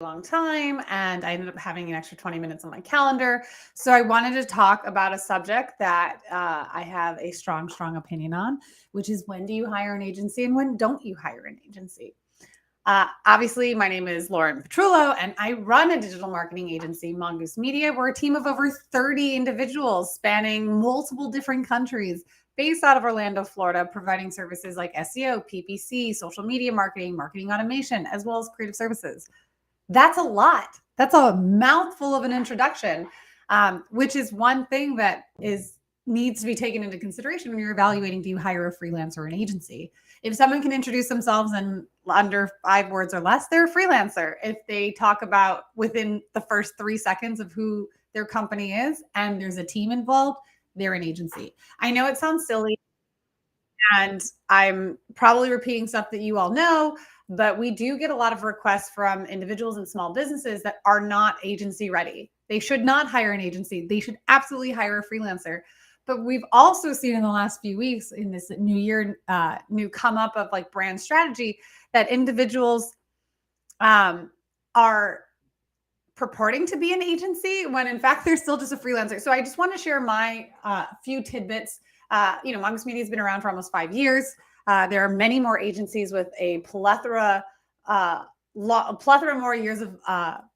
long time, and I ended up having an extra 20 minutes on my calendar. So I wanted to talk about a subject that I have a strong opinion on, which is when do you hire an agency and when don't you hire an agency? Obviously, my name is Lauren Petrullo, and I run a digital marketing agency, Mongoose Media. We're a team of over 30 individuals spanning multiple different countries based out of Orlando, Florida, providing services like SEO, PPC, social media marketing, marketing automation, as well as creative services. That's a lot. That's a mouthful of an introduction, which is one thing that is needs to be taken into consideration when you're evaluating, do you hire a freelancer or an agency? If someone can introduce themselves in under 5 words or less, they're a freelancer. If they talk about within the first 3 seconds of who their company is and there's a team involved, they're an agency. I know it sounds silly, and I'm probably repeating stuff that you all know, but we do get a lot of requests from individuals and small businesses that are not agency ready. They should not hire an agency. They should absolutely hire a freelancer. But we've also seen in the last few weeks in this new year, new come up of like brand strategy, that individuals are purporting to be an agency when in fact they're still just a freelancer. So I just want to share my few tidbits. Mongoose Media has been around for almost 5 years. There are many more agencies with a plethora more years of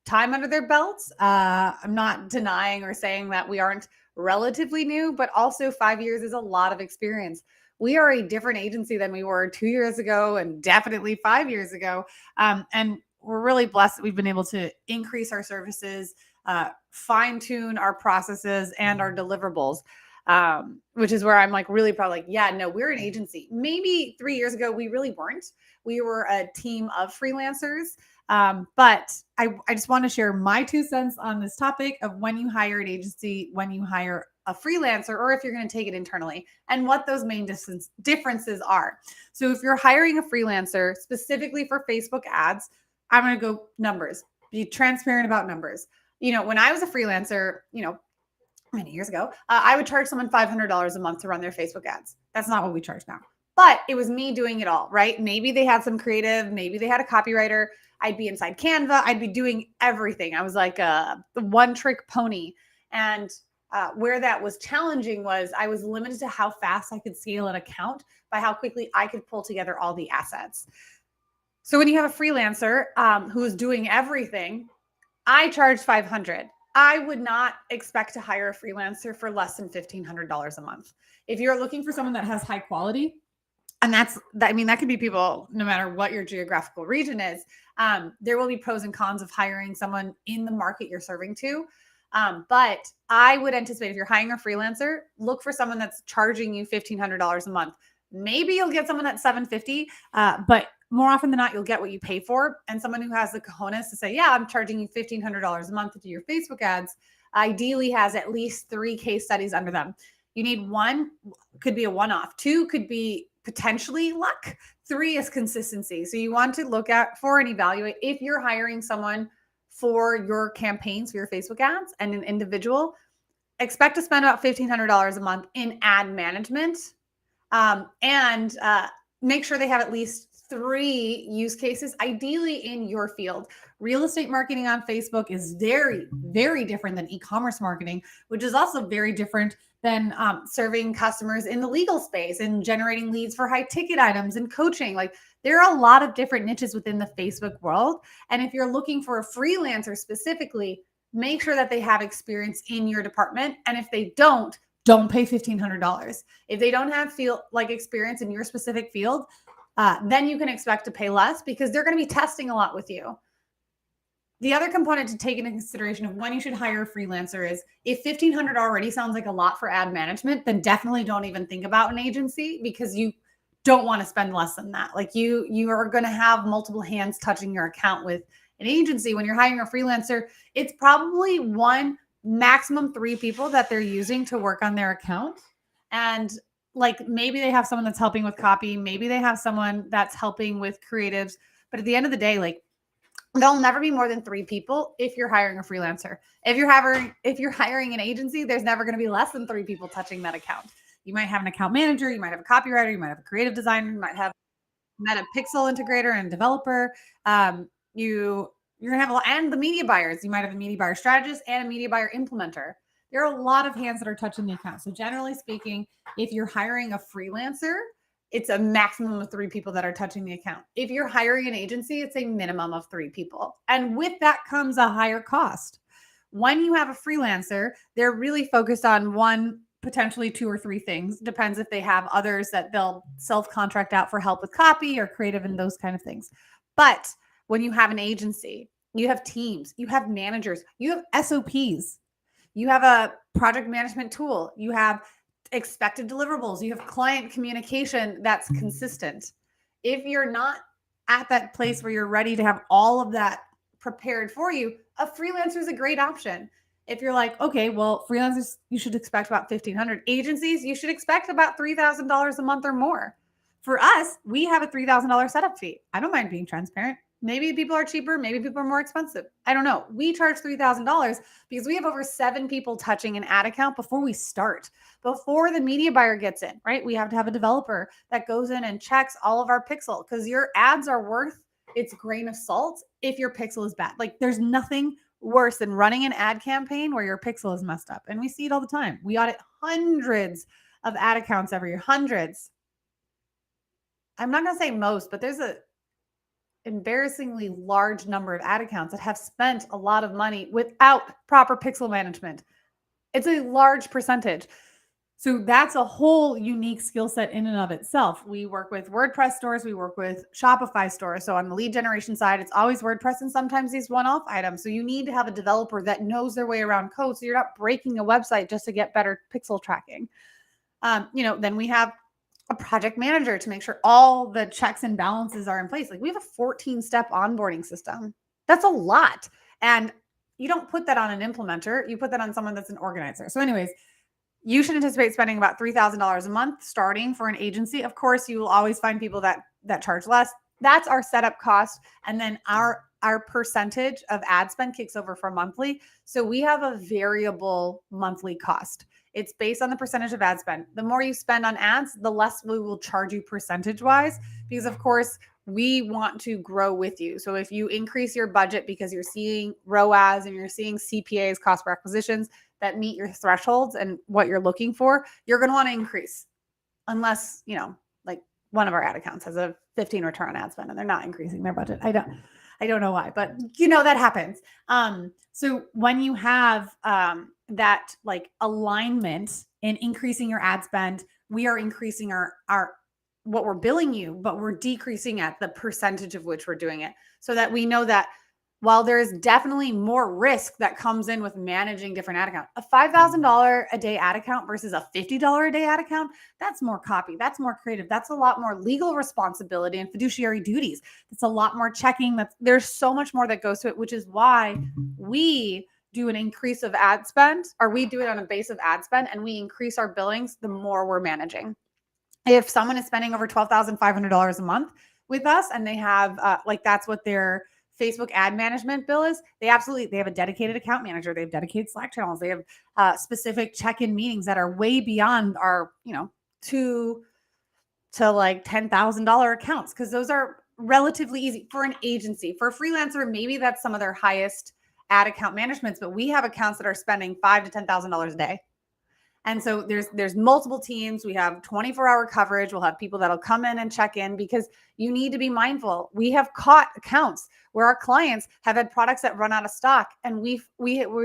time under their belts. I'm not denying or saying that we aren't relatively new, but also 5 years is a lot of experience. We are a different agency than we were 2 years ago and definitely 5 years ago. And we're really blessed that we've been able to increase our services, fine tune our processes and our deliverables, which is where I'm like really proud. Like, yeah, no, we're an agency. Maybe 3 years ago, we really weren't. We were a team of freelancers. But I just want to share my 2 cents on this topic of when you hire an agency, when you hire a freelancer, or if you're going to take it internally, and what those main differences are. So if you're hiring a freelancer specifically for Facebook ads, I'm going to go numbers, be transparent about numbers. When I was a freelancer, many years ago, I would charge someone $500 a month to run their Facebook ads. That's not what we charge now. But it was me doing it all, right? Maybe they had some creative, maybe they had a copywriter. I'd be inside Canva. I'd be doing everything. I was like a one-trick pony. And where that was challenging was I was limited to how fast I could scale an account by how quickly I could pull together all the assets. So when you have a freelancer who is doing everything, I charge $500. I would not expect to hire a freelancer for less than $1,500 a month. If you're looking for someone that has high quality, and that could be people no matter what your geographical region is. There will be pros and cons of hiring someone in the market you're serving to. But I would anticipate if you're hiring a freelancer, look for someone that's charging you $1,500 a month. Maybe you'll get someone that's $750, but more often than not, you'll get what you pay for. And someone who has the cojones to say, yeah, I'm charging you $1,500 a month to do your Facebook ads, ideally has at least 3 case studies under them. You need 1, could be a one-off. 2 could be potentially luck. 3 is consistency. So you want to look at for and evaluate if you're hiring someone for your campaigns, for your Facebook ads, and an individual, expect to spend about $1,500 a month in ad management, and make sure they have at least 3 use cases, ideally in your field. Real estate marketing on Facebook is very, very different than e-commerce marketing, which is also very different than serving customers in the legal space and generating leads for high ticket items and coaching. Like, there are a lot of different niches within the Facebook world. And if you're looking for a freelancer specifically, make sure that they have experience in your department. And if they don't pay $1,500. If they don't have experience in your specific field, then you can expect to pay less because they're going to be testing a lot with you. The other component to take into consideration of when you should hire a freelancer is if $1,500 already sounds like a lot for ad management, then definitely don't even think about an agency because you don't want to spend less than that. Like you are going to have multiple hands touching your account with an agency. When you're hiring a freelancer, it's probably 1, maximum 3 people that they're using to work on their account. And like maybe they have someone that's helping with copy, maybe they have someone that's helping with creatives. But at the end of the day, like, there'll never be more than 3 people if you're hiring a freelancer. If you're hiring an agency, there's never going to be less than 3 people touching that account. You might have an account manager, you might have a copywriter, you might have a creative designer, you might have a pixel integrator and developer. You You're going to have and the media buyers. You might have a media buyer strategist and a media buyer implementer. There are a lot of hands that are touching the account. So generally speaking, if you're hiring a freelancer, it's a maximum of 3 people that are touching the account. If you're hiring an agency, it's a minimum of 3 people. And with that comes a higher cost. When you have a freelancer, they're really focused on one, potentially 2 or 3 things. Depends if they have others that they'll self-contract out for help with copy or creative and those kind of things. But when you have an agency, you have teams, you have managers, you have SOPs, you have a project management tool, you have expected deliverables, you have client communication that's consistent. If you're not at that place where you're ready to have all of that prepared for you, a freelancer is a great option. If you're like, okay, well, freelancers, you should expect about 1,500. Agencies, you should expect about $3,000 a month or more. For us, we have a $3,000 setup fee. I don't mind being transparent. Maybe people are cheaper. Maybe people are more expensive. I don't know. We charge $3,000 because we have over 7 people touching an ad account before we start, before the media buyer gets in, right? We have to have a developer that goes in and checks all of our pixel because your ads are worth its grain of salt if your pixel is bad. Like there's nothing worse than running an ad campaign where your pixel is messed up. And we see it all the time. We audit hundreds of ad accounts every year, hundreds. I'm not going to say most, but there's a embarrassingly large number of ad accounts that have spent a lot of money without proper pixel management. It's a large percentage. So that's a whole unique skill set in and of itself. We work with WordPress stores, we work with Shopify stores. So on the lead generation side, it's always WordPress and sometimes these one-off items. So you need to have a developer that knows their way around code. So you're not breaking a website just to get better pixel tracking. Then we have a project manager to make sure all the checks and balances are in place. Like we have a 14-step onboarding system. That's a lot. And you don't put that on an implementer. You put that on someone that's an organizer. So anyways, you should anticipate spending about $3,000 a month starting for an agency. Of course, you will always find people that charge less. That's our setup cost. And then our percentage of ad spend kicks over for monthly. So we have a variable monthly cost. It's based on the percentage of ad spend. The more you spend on ads, the less we will charge you percentage wise, because of course we want to grow with you. So if you increase your budget because you're seeing ROAS and you're seeing CPAs, cost per acquisitions, that meet your thresholds and what you're looking for, you're going to want to increase unless, like one of our ad accounts has a 15 return on ad spend and they're not increasing their budget. I don't know why, but that happens. So when you have that like alignment in increasing your ad spend, we are increasing our what we're billing you, but we're decreasing at the percentage of which we're doing it so that we know that while there is definitely more risk that comes in with managing different ad accounts, a $5,000 a day ad account versus a $50 a day ad account, that's more copy, that's more creative, that's a lot more legal responsibility and fiduciary duties. It's a lot more checking. There's so much more that goes to it, which is why we do an increase of ad spend, or we do it on a base of ad spend, and we increase our billings the more we're managing. If someone is spending over $12,500 a month with us and they have that's what their Facebook ad management bill is, they have a dedicated account manager. They have dedicated Slack channels. They have specific check-in meetings that are way beyond our, $2,000 to like $10,000 accounts, because those are relatively easy for an agency. For a freelancer, maybe that's some of their highest ad account managements, but we have accounts that are spending $5,000 to $10,000 a day. And so there's multiple teams. We have 24-hour coverage. We'll have people that'll come in and check in because you need to be mindful. We have caught accounts where our clients have had products that run out of stock, and we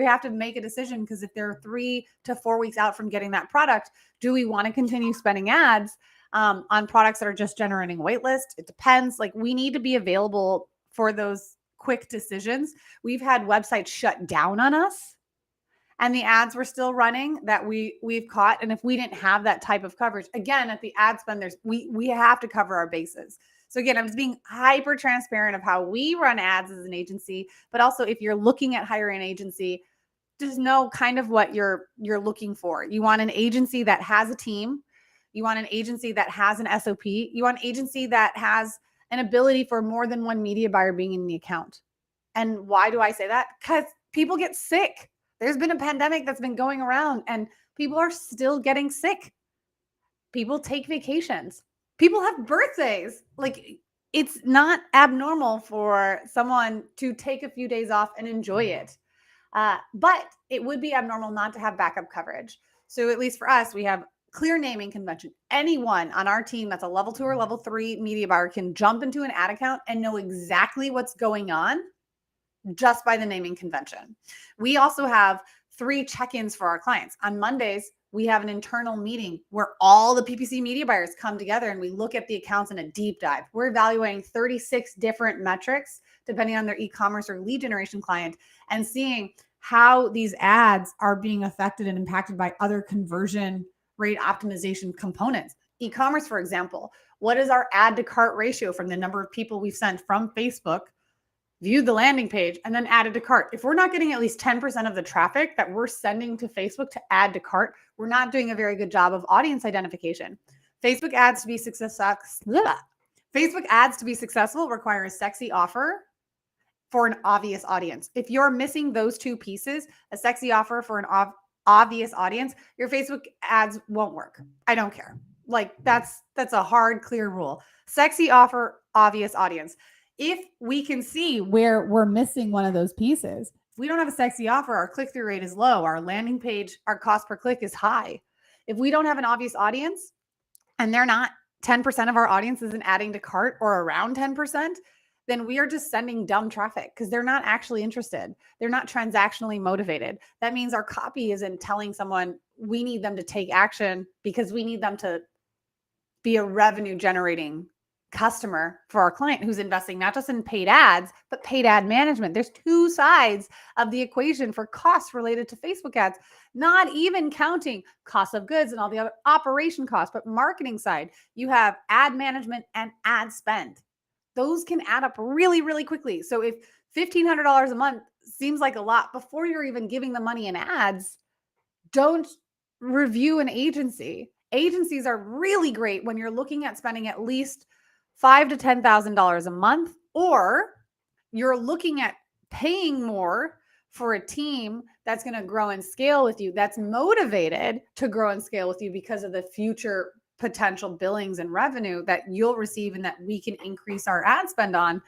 have to make a decision, because if they're 3 to 4 weeks out from getting that product, do we want to continue spending ads on products that are just generating a wait list? It depends. Like, we need to be available for those quick decisions. We've had websites shut down on us, and the ads were still running that we've caught. And if we didn't have that type of coverage, again, at the ad spend, we have to cover our bases. So again, I'm just being hyper transparent of how we run ads as an agency, but also if you're looking at hiring an agency, just know kind of what you're looking for. You want an agency that has a team. You want an agency that has an SOP. You want an agency that has an ability for more than one media buyer being in the account. And why do I say that? Because people get sick. There's been a pandemic that's been going around and people are still getting sick. People take vacations. People have birthdays. Like, It's not abnormal for someone to take a few days off and enjoy it. But it would be abnormal not to have backup coverage. So at least for us, we have clear naming convention. Anyone on our team that's a level 2 or level 3 media buyer can jump into an ad account and know exactly what's going on just by the naming convention. We also have 3 check-ins for our clients. On Mondays, we have an internal meeting where all the PPC media buyers come together and we look at the accounts in a deep dive. We're evaluating 36 different metrics depending on their e-commerce or lead generation client and seeing how these ads are being affected and impacted by other conversion rate optimization components. E-commerce, for example, what is our add to cart ratio from the number of people we've sent from Facebook, viewed the landing page, and then added to cart? If we're not getting at least 10% of the traffic that we're sending to Facebook to add to cart, we're not doing a very good job of audience identification. Facebook ads to be successful require a sexy offer for an obvious audience. If you're missing those 2 pieces, a sexy offer for an obvious audience, your Facebook ads won't work. I don't care. Like that's a hard, clear rule. Sexy offer, obvious audience. If we can see where we're missing one of those pieces, if we don't have a sexy offer, our click-through rate is low, our landing page, our cost per click is high. If we don't have an obvious audience and they're not 10% of our audience isn't adding to cart or around 10%, then we are just sending dumb traffic because they're not actually interested. They're not transactionally motivated. That means our copy isn't telling someone we need them to take action because we need them to be a revenue generating customer for our client who's investing not just in paid ads, but paid ad management. There's 2 sides of the equation for costs related to Facebook ads, not even counting cost of goods and all the other operation costs, but marketing side. You have ad management and ad spend. Those can add up really, really quickly. So if $1,500 a month seems like a lot before you're even giving the money in ads, don't review an agency. Agencies are really great when you're looking at spending at least $5,000 to $10,000 a month, or you're looking at paying more for a team that's going to grow and scale with you, that's motivated to grow and scale with you because of the future potential billings and revenue that you'll receive and that we can increase our ad spend on,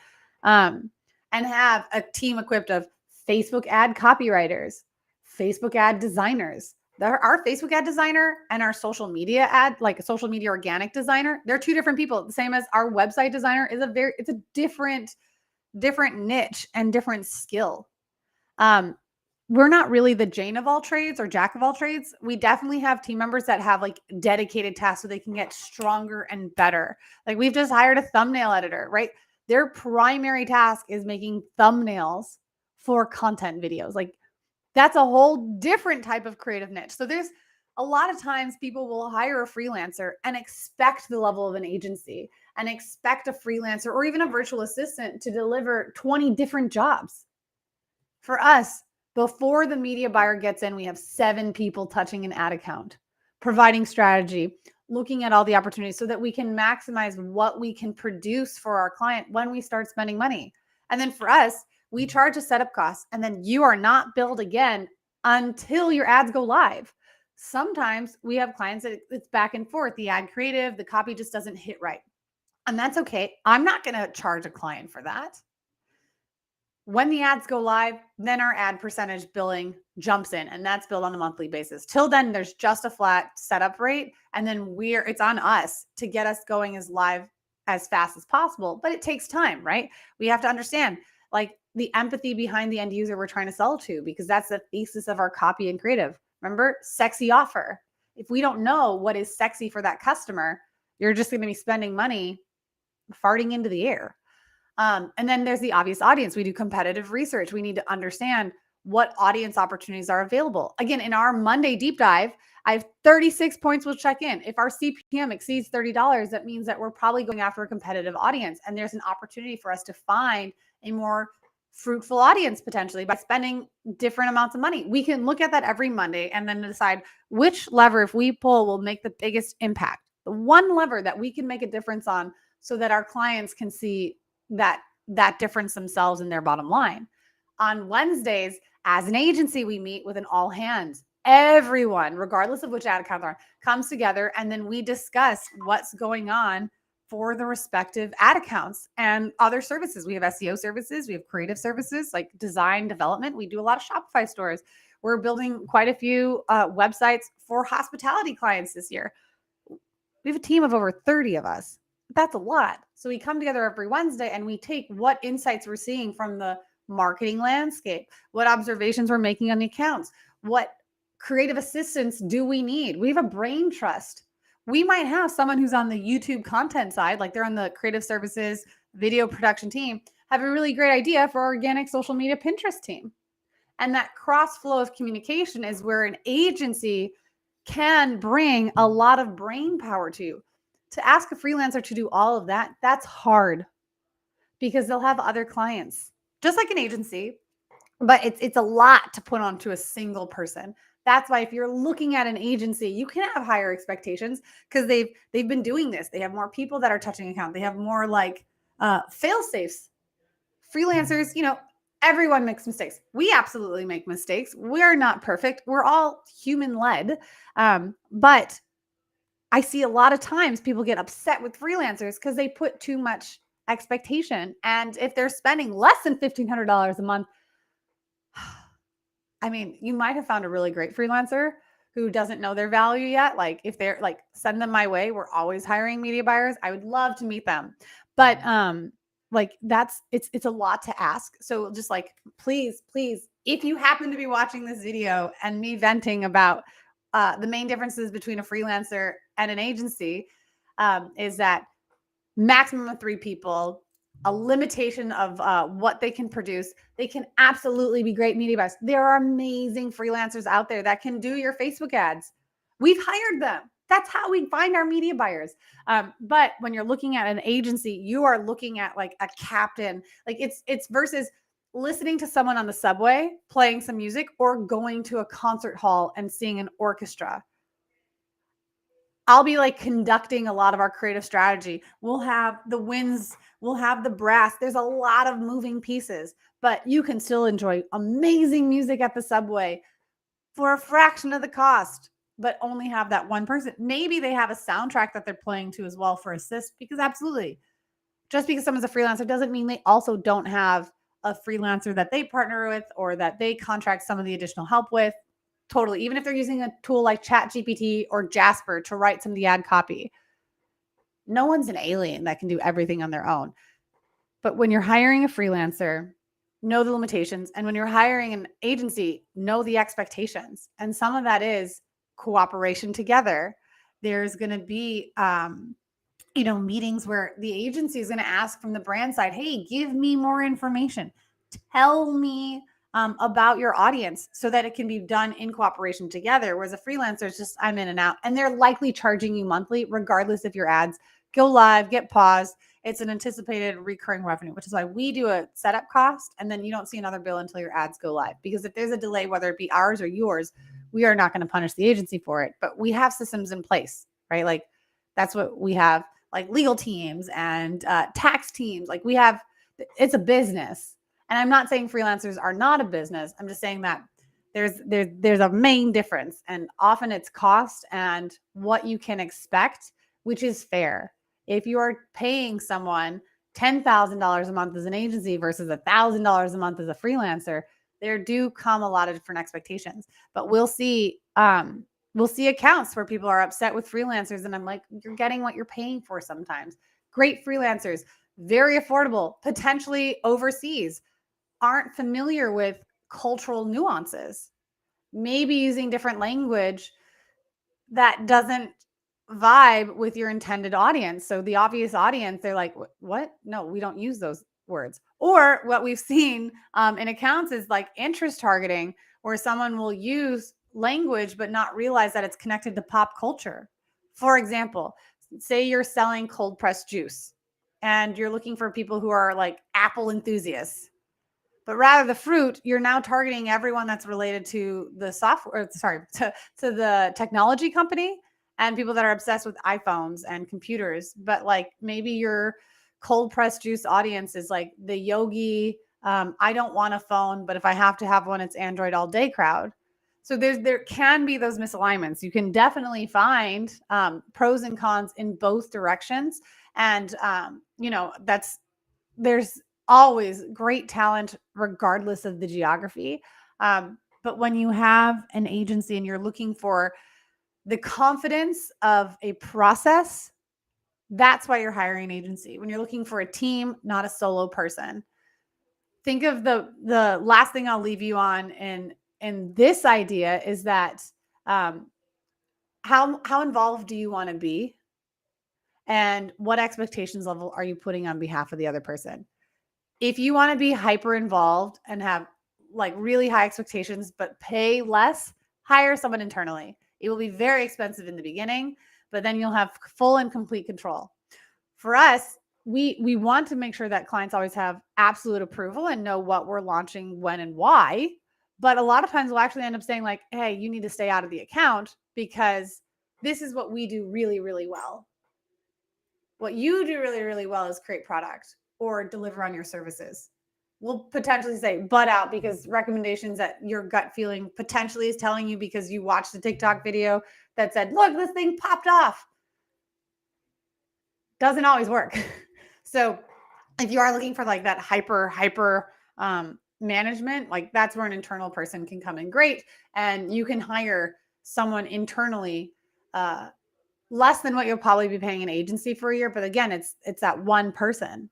and have a team equipped of Facebook ad copywriters, Facebook ad designers. Our Facebook ad designer and our social media ad, like a social media organic designer, they're 2 different people. The same as our website designer is it's a different niche and different skill. We're not really the Jane of all trades or Jack of all trades. We definitely have team members that have like dedicated tasks so they can get stronger and better. Like we've just hired a thumbnail editor, right? Their primary task is making thumbnails for content videos. Like that's a whole different type of creative niche. So there's a lot of times people will hire a freelancer and expect the level of an agency and expect a freelancer or even a virtual assistant to deliver 20 different jobs. For us, before the media buyer gets in, we have 7 people touching an ad account, providing strategy, looking at all the opportunities so that we can maximize what we can produce for our client when we start spending money. And then for us, we charge a setup cost, and then you are not billed again until your ads go live. Sometimes we have clients that it's back and forth. The ad creative, the copy just doesn't hit right. And that's okay. I'm not going to charge a client for that. When the ads go live, then our ad percentage billing jumps in, and that's billed on a monthly basis. Till then, there's just a flat setup rate, and then it's on us to get us going as live as fast as possible. But it takes time, right? We have to understand like the empathy behind the end user we're trying to sell to, because that's the thesis of our copy and creative. Remember, sexy offer. If we don't know what is sexy for that customer, you're just going to be spending money farting into the air. And then there's the obvious audience. We do competitive research. We need to understand what audience opportunities are available. Again, in our Monday deep dive, I have 36 points we'll check in. If our CPM exceeds $30, that means that we're probably going after a competitive audience. And there's an opportunity for us to find a more fruitful audience potentially by spending different amounts of money. We can look at that every Monday and then decide which lever, if we pull, will make the biggest impact. The one lever that we can make a difference on so that our clients can see that difference themselves in their bottom line. On Wednesdays, as an agency, we meet with an all hands. Everyone, regardless of which ad account they're on, comes together, and then we discuss what's going on for the respective ad accounts and other services. We have SEO services, we have creative services like design development. We do a lot of Shopify stores. We're building quite a few websites for hospitality clients this year. We have a team of over 30 of us. That's a lot. So we come together every Wednesday and we take what insights we're seeing from the marketing landscape, what observations we're making on the accounts, what creative assistance do we need. We have a brain trust. We might have someone who's on the YouTube content side, like they're on the creative services, video production team, have a really great idea for organic social media Pinterest team. And that cross flow of communication is where an agency can bring a lot of brain power to. To ask a freelancer to do all of that, that's hard because they'll have other clients, just like an agency, but it's a lot to put onto a single person. That's why if you're looking at an agency, you can have higher expectations because they've been doing this. They have more people that are touching account. They have more like fail safes. Freelancers, everyone makes mistakes. We absolutely make mistakes. We're not perfect. We're all human led. But I see a lot of times people get upset with freelancers because they put too much expectation. And if they're spending less than $1,500 a month, I mean, you might have found a really great freelancer who doesn't know their value yet. Like if they're like, send them my way. We're always hiring media buyers. I would love to meet them. But like it's a lot to ask. So just like, please, if you happen to be watching this video and me venting about the main differences between a freelancer and an agency, is that maximum of 3 people, a limitation of what they can produce. They can absolutely be great media buyers. There are amazing freelancers out there that can do your Facebook ads. We've hired them. That's how we find our media buyers. But when you're looking at an agency, you are looking at like a captain. Like it's versus listening to someone on the subway playing some music or going to a concert hall and seeing an orchestra. I'll be like conducting a lot of our creative strategy. We'll have the winds, we'll have the brass. There's a lot of moving pieces, but you can still enjoy amazing music at the subway for a fraction of the cost, but only have that one person. Maybe they have a soundtrack that they're playing to as well for assist, because absolutely, just because someone's a freelancer doesn't mean they also don't have a freelancer that they partner with or that they contract some of the additional help with. Totally. Even if they're using a tool like ChatGPT or Jasper to write some of the ad copy, no one's an alien that can do everything on their own. But when you're hiring a freelancer, know the limitations. And when you're hiring an agency, know the expectations. And some of that is cooperation together. There's going to be, meetings where the agency is going to ask from the brand side, hey, give me more information. Tell me about your audience so that it can be done in cooperation together. Whereas a freelancer is just, I'm in and out. And they're likely charging you monthly, regardless if your ads go live, get paused. It's an anticipated recurring revenue, which is why we do a setup cost. And then you don't see another bill until your ads go live. Because if there's a delay, whether it be ours or yours, we are not going to punish the agency for it. But we have systems in place, right? Like that's what we have, like legal teams and tax teams. Like we have, it's a business. And I'm not saying freelancers are not a business. I'm just saying that there's a main difference, and often it's cost and what you can expect, which is fair. If you are paying someone $10,000 a month as an agency versus $1,000 a month as a freelancer, there do come a lot of different expectations. But we'll see accounts where people are upset with freelancers, and I'm like, you're getting what you're paying for sometimes. Great freelancers, very affordable, potentially overseas, aren't familiar with cultural nuances, maybe using different language that doesn't vibe with your intended audience. So the obvious audience, they're like, what? No, we don't use those words. Or what we've seen in accounts is like interest targeting, where someone will use language but not realize that it's connected to pop culture. For example, say you're selling cold pressed juice and you're looking for people who are like Apple enthusiasts. But rather the fruit, you're now targeting everyone that's related to the software, to the technology company and people that are obsessed with iPhones and computers. But like maybe your cold pressed juice audience is like the yogi, I don't want a phone, but if I have to have one, it's Android all day crowd. So there can be those misalignments. You can definitely find pros and cons in both directions. And, there's always great talent regardless of the geography. But when you have an agency and you're looking for the confidence of a process, that's why you're hiring an agency. When you're looking for a team, not a solo person. Think of the last thing I'll leave you on in this idea is that um, how involved do you want to be, and what expectations level are you putting on behalf of the other person? If you want to be hyper involved and have like really high expectations but pay less, hire someone internally. It will be very expensive in the beginning, but then you'll have full and complete control. For us, we want to make sure that clients always have absolute approval and know what we're launching, when, and why. But a lot of times we'll actually end up saying like, hey, you need to stay out of the account because this is what we do really, really well. What you do really, really well is create product or deliver on your services. We'll potentially say butt out because recommendations that your gut feeling potentially is telling you because you watched a TikTok video that said, look, this thing popped off. Doesn't always work. So if you are looking for like that hyper management, like that's where an internal person can come in great. And you can hire someone internally, less than what you'll probably be paying an agency for a year. But again, it's that one person.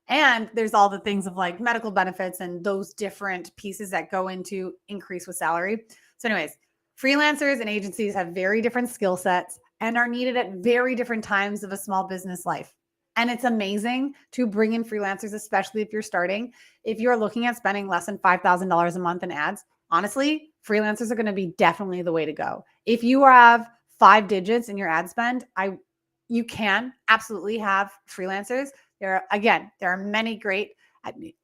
And there's all the things of like medical benefits and those different pieces that go into increase with salary. So anyways, freelancers and agencies have very different skill sets and are needed at very different times of a small business life. And it's amazing to bring in freelancers, especially if you're starting. If you're looking at spending less than $5,000 a month in ads, honestly, freelancers are going to be definitely the way to go. If you have 5 digits in your ad spend, you can absolutely have freelancers. There are many great.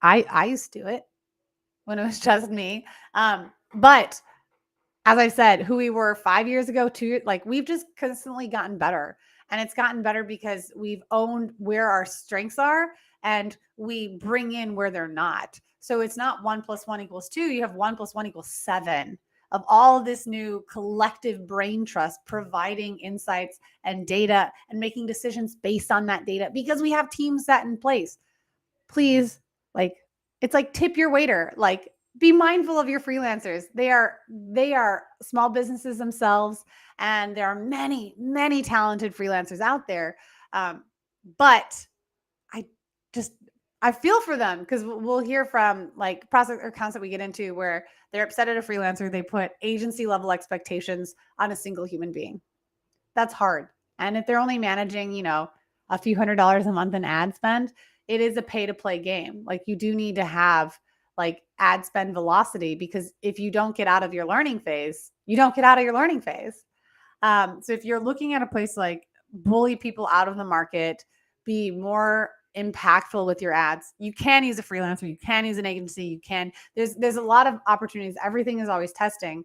I used to do it when it was just me. But as I said, who we were 5 years ago, like we've just constantly gotten better. And it's gotten better because we've owned where our strengths are and we bring in where they're not. So it's not 1 + 1 = 2. You have 1 + 1 = 7 of all of this new collective brain trust, providing insights and data and making decisions based on that data because we have teams set in place. Please, like, it's like tip your waiter, like be mindful of your freelancers. They are small businesses themselves, and there are many, many talented freelancers out there. But I just I feel for them because we'll hear from like process or accounts that we get into where they're upset at a freelancer. They put agency level expectations on a single human being. That's hard. And if they're only managing, a few $100s a month in ad spend, it is a pay to play game. Like you do need to have like ad spend velocity because if you don't get out of your learning phase, you don't get out of your learning phase. So if you're looking at a place like bully people out of the market, be more impactful with your ads, you can use a freelancer, you can use an agency, there's a lot of opportunities. Everything is always testing,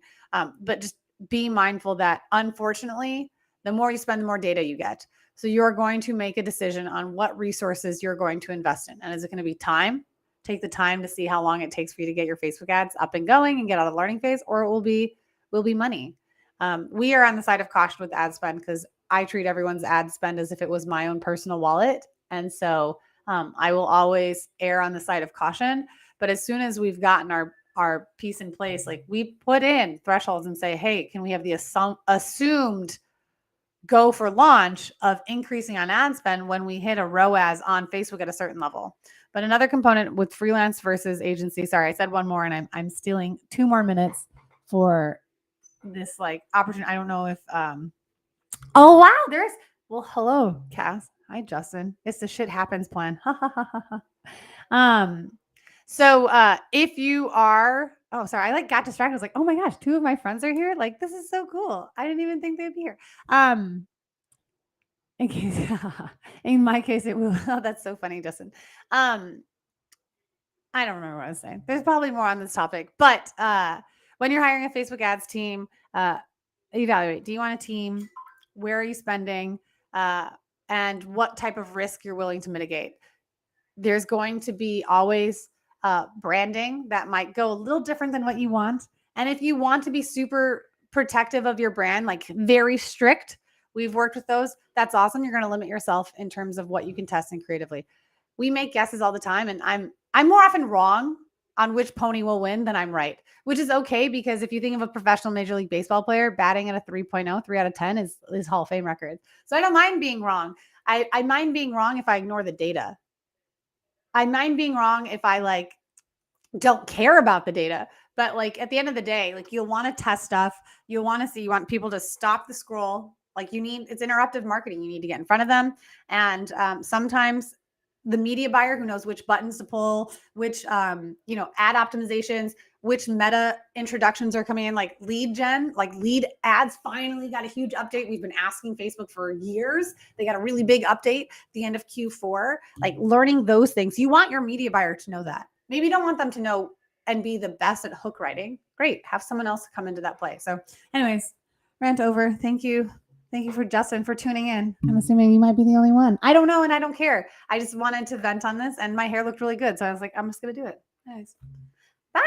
but just be mindful that unfortunately, the more you spend, the more data you get. So you're going to make a decision on what resources you're going to invest in. And is it going to be time? Take the time to see how long it takes for you to get your Facebook ads up and going and get out of the learning phase, or it will be money. We are on the side of caution with ad spend because I treat everyone's ad spend as if it was my own personal wallet. And so I will always err on the side of caution. But as soon as we've gotten our piece in place, like we put in thresholds and say, hey, can we have the assumed go for launch of increasing on ad spend when we hit a ROAS on Facebook at a certain level. But another component with freelance versus agency, sorry, I said one more and I'm stealing 2 more minutes for this like opportunity. I don't know if oh wow, hello Cass. Hi Justin. It's the shit happens plan. So if you are sorry, I like got distracted. I was like, oh my gosh, 2 of my friends are here. Like this is so cool. I didn't even think they'd be here. In case in my case it will oh, that's so funny, Justin. I don't remember what I was saying. There's probably more on this topic, but when you're hiring a Facebook ads team, evaluate. Do you want a team? Where are you spending? And what type of risk you're willing to mitigate? There's going to be always branding that might go a little different than what you want. And if you want to be super protective of your brand, like very strict, we've worked with those. That's awesome. You're going to limit yourself in terms of what you can test and creatively. We make guesses all the time, and I'm more often wrong on which pony will win than I'm right, which is okay, because if you think of a professional Major League Baseball player batting at a 3.0, 3 out of 10 is Hall of Fame record. So I don't mind being wrong. I mind being wrong if I ignore the data. I mind being wrong if I like don't care about the data. But like at the end of the day, like you'll want to test stuff. You'll want to see, you want people to stop the scroll. Like it's interruptive marketing. You need to get in front of them. And sometimes the media buyer who knows which buttons to pull, which, ad optimizations, which meta introductions are coming in, like lead gen, like lead ads finally got a huge update. We've been asking Facebook for years. They got a really big update at the end of Q4, like learning those things. You want your media buyer to know that. Maybe you don't want them to know and be the best at hook writing. Great. Have someone else come into that play. So anyways, rant over. Thank you. Thank you for Justin for tuning in. I'm assuming you might be the only one. I don't know, and I don't care. I just wanted to vent on this, and my hair looked really good. So I was like, I'm just going to do it. Anyways. Bye.